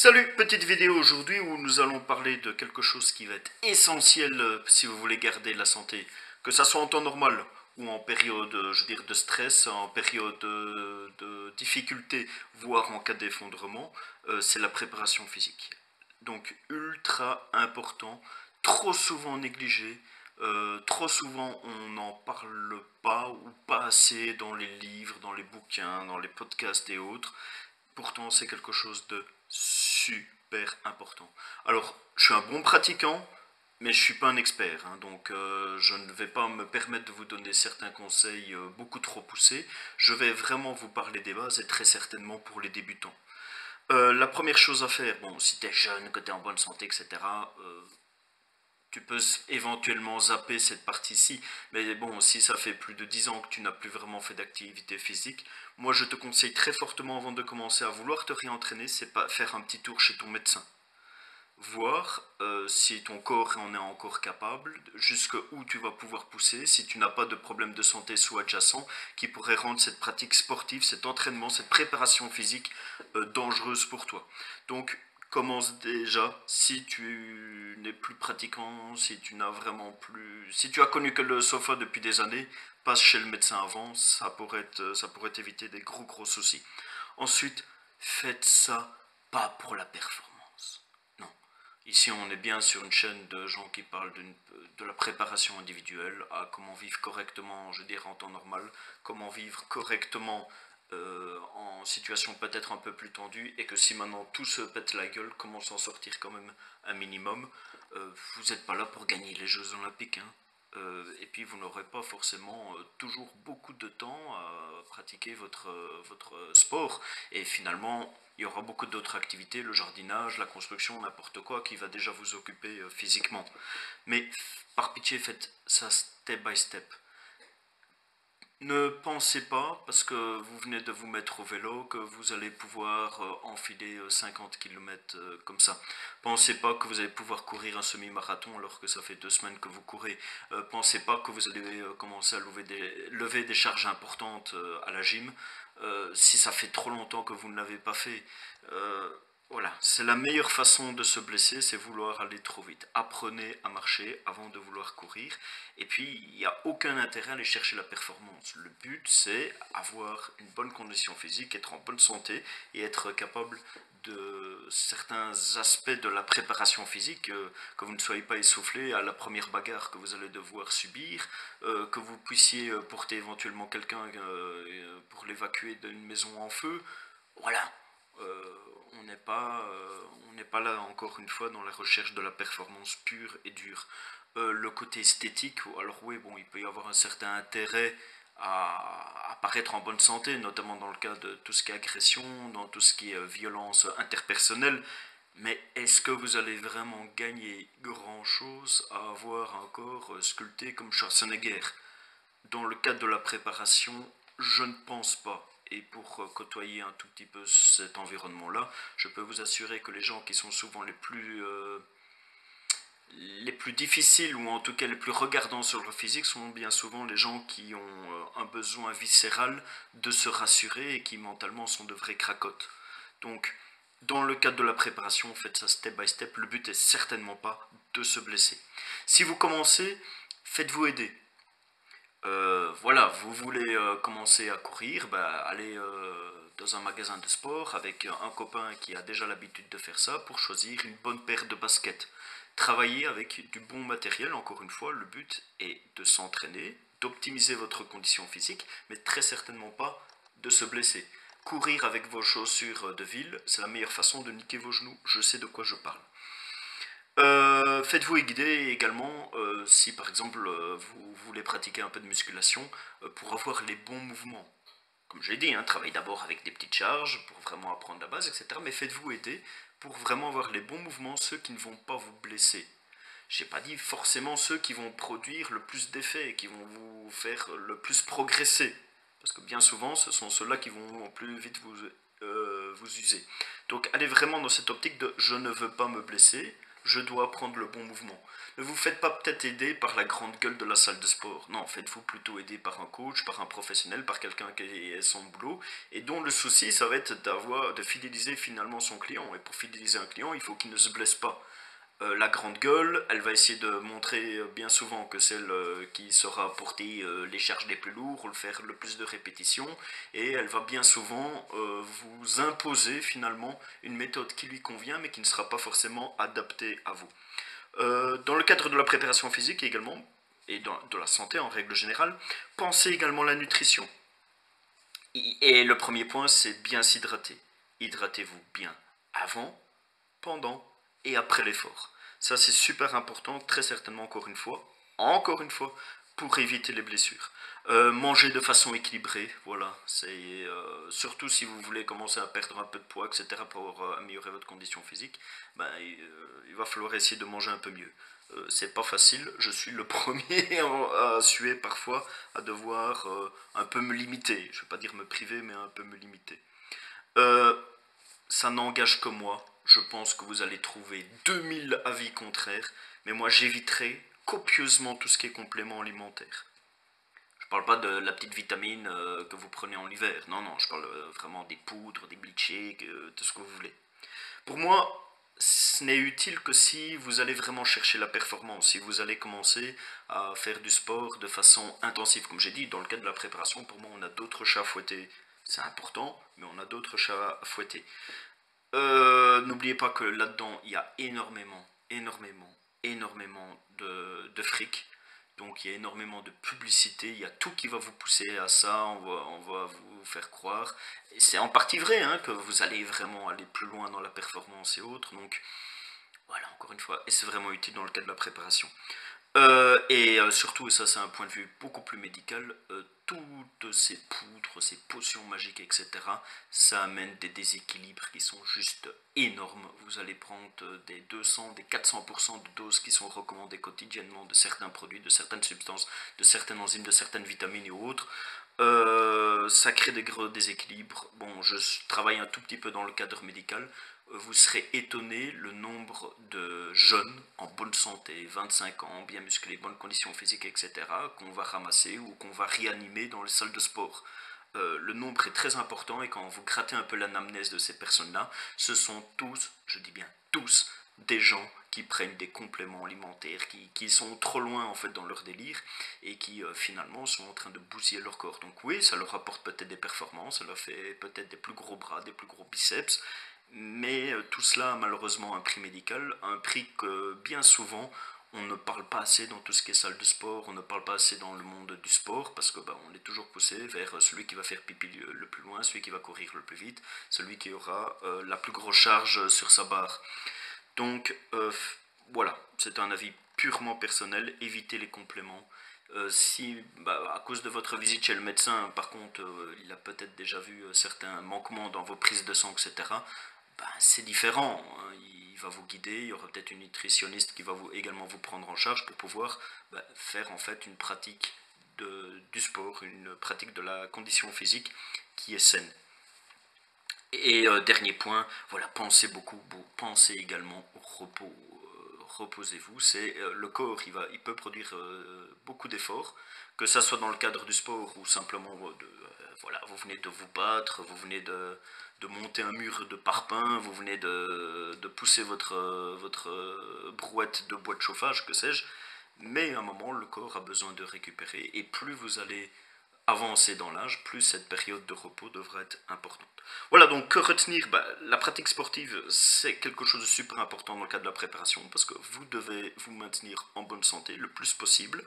Salut, petite vidéo aujourd'hui où nous allons parler de quelque chose qui va être essentiel si vous voulez garder la santé, que ça soit en temps normal ou en période, je veux dire, de stress, en période de difficulté, voire en cas d'effondrement, c'est la préparation physique. Donc ultra important, trop souvent négligé, trop souvent on n'en parle pas ou pas assez dans les livres, dans les bouquins, dans les podcasts et autres. Pourtant, c'est quelque chose de super important. Alors, je suis un bon pratiquant, mais je suis pas un expert, hein, donc je ne vais pas me permettre de vous donner certains conseils beaucoup trop poussés. Je vais vraiment vous parler des bases et très certainement pour les débutants. La première chose à faire, bon, si tu es jeune, que tu es en bonne santé, etc., tu peux éventuellement zapper cette partie-ci, mais bon, si ça fait plus de 10 ans que tu n'as plus vraiment fait d'activité physique, moi je te conseille très fortement avant de commencer à vouloir te réentraîner, c'est pas faire un petit tour chez ton médecin. Voir si ton corps en est encore capable, jusqu'où tu vas pouvoir pousser, si tu n'as pas de problème de santé sous-jacent qui pourrait rendre cette pratique sportive, cet entraînement, cette préparation physique dangereuse pour toi. Donc commence déjà, si tu n'es plus pratiquant, si tu n'as vraiment plus, si tu as connu que le sofa depuis des années, passe chez le médecin avant, ça pourrait éviter des gros soucis. Ensuite, faites ça pas pour la performance. Non. Ici, on est bien sur une chaîne de gens qui parlent de la préparation individuelle à comment vivre correctement, je dirais en temps normal, comment vivre correctement en situation peut-être un peu plus tendue, et que si maintenant tout se pète la gueule, comment s'en sortir quand même un minimum. Vous n'êtes pas là pour gagner les Jeux Olympiques, hein. Et puis vous n'aurez pas forcément toujours beaucoup de temps à pratiquer votre sport. Et finalement, il y aura beaucoup d'autres activités, le jardinage, la construction, n'importe quoi, qui va déjà vous occuper physiquement. Mais par pitié, faites ça step by step. Ne pensez pas, parce que vous venez de vous mettre au vélo, que vous allez pouvoir enfiler 50 km comme ça. Pensez pas que vous allez pouvoir courir un semi-marathon alors que ça fait 2 semaines que vous courez. Pensez pas que vous allez commencer à lever des charges importantes à la gym si ça fait trop longtemps que vous ne l'avez pas fait. Euh, voilà, c'est la meilleure façon de se blesser, c'est vouloir aller trop vite. Apprenez à marcher avant de vouloir courir. Et puis, il n'y a aucun intérêt à aller chercher la performance. Le but, c'est avoir une bonne condition physique, être en bonne santé et être capable de certains aspects de la préparation physique, que vous ne soyez pas essoufflé à la première bagarre que vous allez devoir subir, que vous puissiez porter éventuellement quelqu'un pour l'évacuer d'une maison en feu. Voilà, euh, on n'est pas là encore une fois dans la recherche de la performance pure et dure. Le côté esthétique, alors oui, bon, il peut y avoir un certain intérêt à paraître en bonne santé, notamment dans le cas de tout ce qui est agression, dans tout ce qui est violence interpersonnelle. Mais est-ce que vous allez vraiment gagner grand-chose à avoir un corps sculpté comme Schwarzenegger? Dans le cadre de la préparation, je ne pense pas. Et pour côtoyer un tout petit peu cet environnement-là, je peux vous assurer que les gens qui sont souvent les plus difficiles, ou en tout cas les plus regardants sur leur physique, sont bien souvent les gens qui ont un besoin viscéral de se rassurer et qui mentalement sont de vraies cracottes. Donc, dans le cadre de la préparation, faites ça step by step. Le but est certainement pas de se blesser. Si vous commencez, faites-vous aider. Voilà, vous voulez commencer à courir, bah, allez dans un magasin de sport avec un copain qui a déjà l'habitude de faire ça pour choisir une bonne paire de baskets. Travaillez avec du bon matériel, encore une fois, le but est de s'entraîner, d'optimiser votre condition physique, mais très certainement pas de se blesser. Courir avec vos chaussures de ville, c'est la meilleure façon de niquer vos genoux, je sais de quoi je parle. Faites-vous guider également si par exemple vous voulez pratiquer un peu de musculation pour avoir les bons mouvements. Comme je l'ai dit, hein, travaillez d'abord avec des petites charges pour vraiment apprendre la base, etc. Mais faites-vous aider pour vraiment avoir les bons mouvements, ceux qui ne vont pas vous blesser. J'ai pas dit forcément ceux qui vont produire le plus d'effets, qui vont vous faire le plus progresser. Parce que bien souvent, ce sont ceux-là qui vont plus vite vous user. Donc allez vraiment dans cette optique de je ne veux pas me blesser, je dois prendre le bon mouvement. Ne vous faites pas peut-être aider par la grande gueule de la salle de sport. Non, faites-vous plutôt aider par un coach, par un professionnel, par quelqu'un qui est son boulot, et dont le souci, ça va être de fidéliser finalement son client. Et pour fidéliser un client, il faut qu'il ne se blesse pas. La grande gueule, elle va essayer de montrer bien souvent que c'est celle qui saura porter les charges les plus lourdes, ou le faire le plus de répétitions, et elle va bien souvent vous imposer finalement une méthode qui lui convient, mais qui ne sera pas forcément adaptée à vous. Dans le cadre de la préparation physique également, et de la santé en règle générale, pensez également à la nutrition. Et le premier point, c'est bien s'hydrater. Hydratez-vous bien avant, pendant et après l'effort. Ça, c'est super important, très certainement encore une fois, pour éviter les blessures. Manger de façon équilibrée, voilà, c'est surtout si vous voulez commencer à perdre un peu de poids, etc., pour améliorer votre condition physique, ben, il va falloir essayer de manger un peu mieux. C'est pas facile, je suis le premier à suer parfois, à devoir un peu me limiter. Je vais pas dire me priver, mais un peu me limiter. Euh, Ça n'engage que moi. Je pense que vous allez trouver 2000 avis contraires, mais moi j'éviterai copieusement tout ce qui est complément alimentaire. Je parle pas de la petite vitamine que vous prenez en hiver. Non, non, je parle vraiment des poudres, des milkshakes, de ce que vous voulez. Pour moi, ce n'est utile que si vous allez vraiment chercher la performance, si vous allez commencer à faire du sport de façon intensive. Comme j'ai dit, dans le cadre de la préparation, pour moi, on a d'autres chats à fouetter. C'est important, mais on a d'autres chats à fouetter. N'oubliez pas que là-dedans, il y a énormément de fric. Donc il y a énormément de publicité, il y a tout qui va vous pousser à ça, on va vous faire croire. Et c'est en partie vrai hein, que vous allez vraiment aller plus loin dans la performance et autres. Donc voilà, encore une fois, et c'est vraiment utile dans le cadre de la préparation. Surtout, et ça c'est un point de vue beaucoup plus médical, toutes ces poudres, ces potions magiques, etc., ça amène des déséquilibres qui sont juste énormes. Vous allez prendre des 200, des 400% de doses qui sont recommandées quotidiennement de certains produits, de certaines substances, de certaines enzymes, de certaines vitamines et autres. Ça crée des gros déséquilibres. Bon, je travaille un tout petit peu dans le cadre médical. Vous serez étonné le nombre de jeunes en bonne santé, 25 ans, bien musclés, bonnes conditions physiques, etc., qu'on va ramasser ou qu'on va réanimer dans les salles de sport. Le nombre est très important et quand vous grattez un peu l'anamnèse de ces personnes-là, ce sont tous, je dis bien tous, des gens qui prennent des compléments alimentaires, qui sont trop loin en fait dans leur délire et qui finalement sont en train de bousiller leur corps. Donc oui, ça leur apporte peut-être des performances, ça leur fait peut-être des plus gros bras, des plus gros biceps, mais tout cela a malheureusement un prix médical, un prix que bien souvent on ne parle pas assez dans tout ce qui est salle de sport, on ne parle pas assez dans le monde du sport parce que on est toujours poussé vers celui qui va faire pipi le plus loin, celui qui va courir le plus vite, celui qui aura la plus grosse charge sur sa barre. Donc voilà, c'est un avis purement personnel, évitez les compléments. Si à cause de votre visite chez le médecin, par contre, il a peut-être déjà vu certains manquements dans vos prises de sang, etc., c'est différent, hein. Il va vous guider, il y aura peut-être une nutritionniste qui va également vous prendre en charge pour pouvoir faire en fait une pratique du sport, une pratique de la condition physique qui est saine. Et dernier point, voilà, pensez beaucoup, pensez également au repos. Reposez-vous, c'est le corps, il peut produire beaucoup d'efforts, que ça soit dans le cadre du sport ou simplement voilà, vous venez de vous battre, vous venez de monter un mur de parpaing, vous venez de pousser votre brouette de bois de chauffage, que sais-je, mais à un moment, le corps a besoin de récupérer, et plus vous allez avancer dans l'âge, plus cette période de repos devrait être importante. Voilà, donc que retenir la pratique sportive, c'est quelque chose de super important dans le cadre de la préparation, parce que vous devez vous maintenir en bonne santé le plus possible.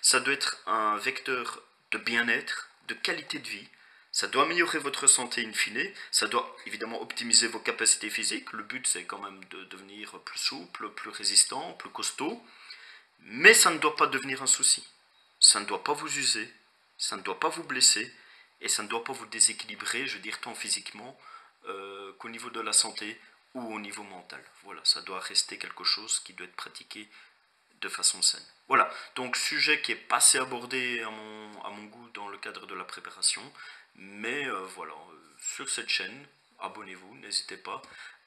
Ça doit être un vecteur de bien-être, de qualité de vie. Ça doit améliorer votre santé in fine, ça doit évidemment optimiser vos capacités physiques. Le but, c'est quand même de devenir plus souple, plus résistant, plus costaud. Mais ça ne doit pas devenir un souci. Ça ne doit pas vous user, ça ne doit pas vous blesser, et ça ne doit pas vous déséquilibrer, je veux dire, tant physiquement qu'au niveau de la santé ou au niveau mental. Voilà, ça doit rester quelque chose qui doit être pratiqué de façon saine. Voilà, donc sujet qui est pas assez abordé à mon goût dans le cadre de la préparation, mais voilà, sur cette chaîne, abonnez-vous, n'hésitez pas.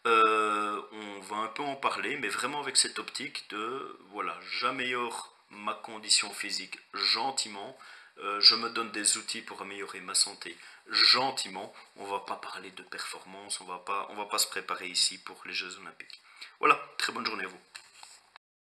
On va un peu en parler, mais vraiment avec cette optique de, voilà, j'améliore ma condition physique gentiment, je me donne des outils pour améliorer ma santé gentiment. On va pas parler de performance, on va pas se préparer ici pour les Jeux Olympiques. Voilà, très bonne journée à vous.